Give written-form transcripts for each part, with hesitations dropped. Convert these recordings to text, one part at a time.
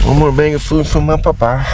One more bag of food for my papa.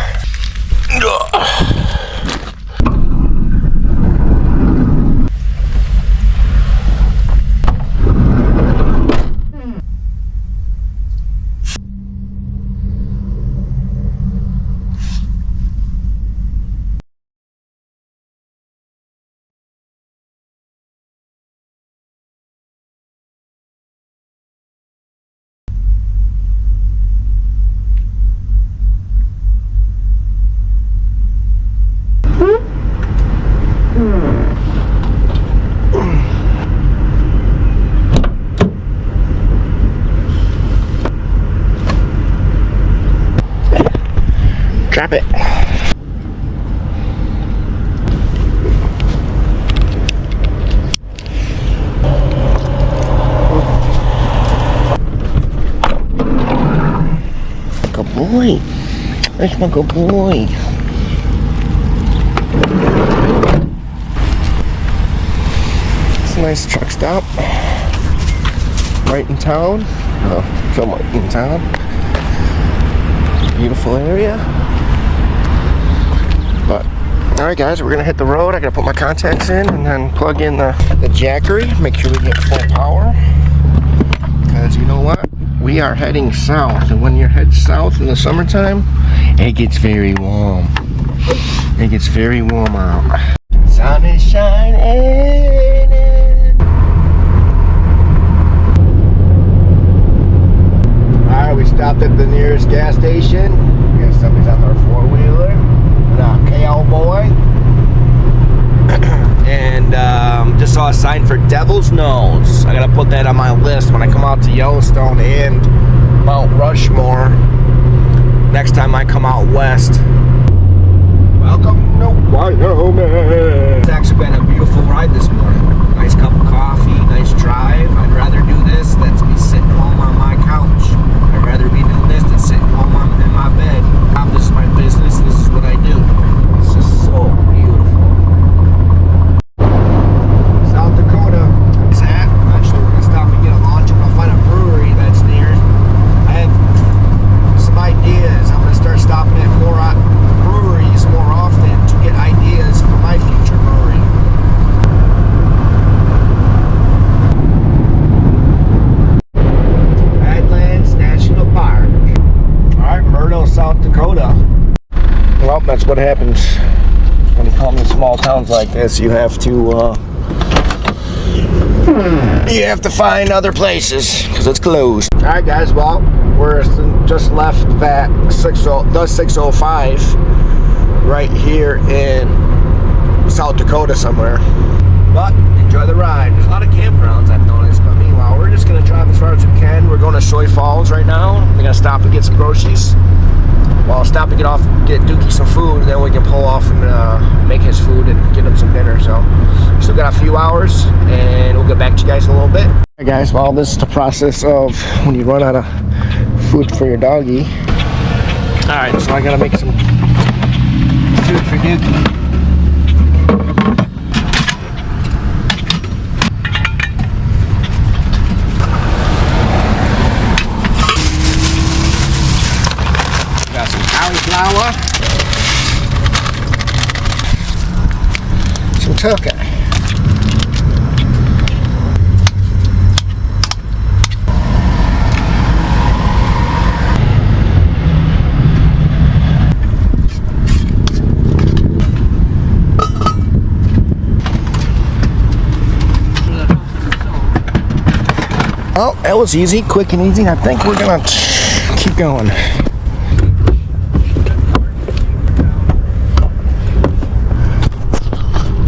Drop it. Good boy. That's my good boy. It's a nice truck stop. Right in town. Somewhat in town. Beautiful area. But alright guys, we're gonna hit the road. I gotta put my contacts in and then plug in the jackery, make sure we get full power, because you know what, we are heading south, and when you head south in the summertime, it gets very warm. It gets very warm out. Sun is shining. Alright, we stopped at the nearest gas station. We got somebody's on their four-wheeler. Cowboy. And just saw a sign for Devil's Nose. I gotta put that on my list when I come out to Yellowstone and Mount Rushmore next time I come out west. Welcome to Wyoming. It's actually been a beautiful ride this morning. Nice cup of coffee, nice drive. I'd rather do this than to be sitting home on my couch. I'd rather be doing this than sitting home in my bed. This is my business, this is what I do. It's just so beautiful. South Dakota. What's that? Eventually we're going to stop and get a lunch. I'm going to find a brewery that's near. I have some ideas. I'm going to start stopping at more breweries more often to get ideas for my future brewery. Badlands National Park. Alright, Myrtle, South Dakota. Well, that's what happens when you come to small towns like this. You have to find other places because it's closed. All right, guys. Well, we're just left that 605 right here in South Dakota somewhere. But enjoy the ride. There's a lot of campgrounds I've noticed. But meanwhile, we're just gonna drive as far as we can. We're going to Soy Falls right now. We're gonna stop and get some groceries. Well, I'll stop and get Dukkie some food, then we can pull off and make his food and get him some dinner. So, still got a few hours, and we'll get back to you guys in a little bit. Alright guys, well, this is the process of when you run out of food for your doggy. Alright, so I gotta make some food for Dukkie. Cauliflower, some turkey. Oh, that was easy, quick and easy. I think we're gonna keep going.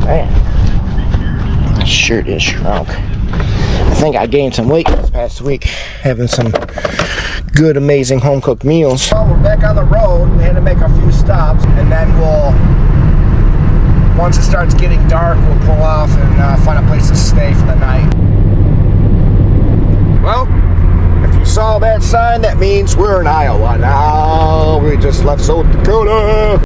Man, shirt is shrunk. I think I gained some weight this past week having some good, amazing home-cooked meals. Well, we're back on the road. We had to make a few stops, and then once it starts getting dark, we'll pull off and find a place to stay for the night. Well, if you saw that sign, that means we're in Iowa now. We just left South Dakota.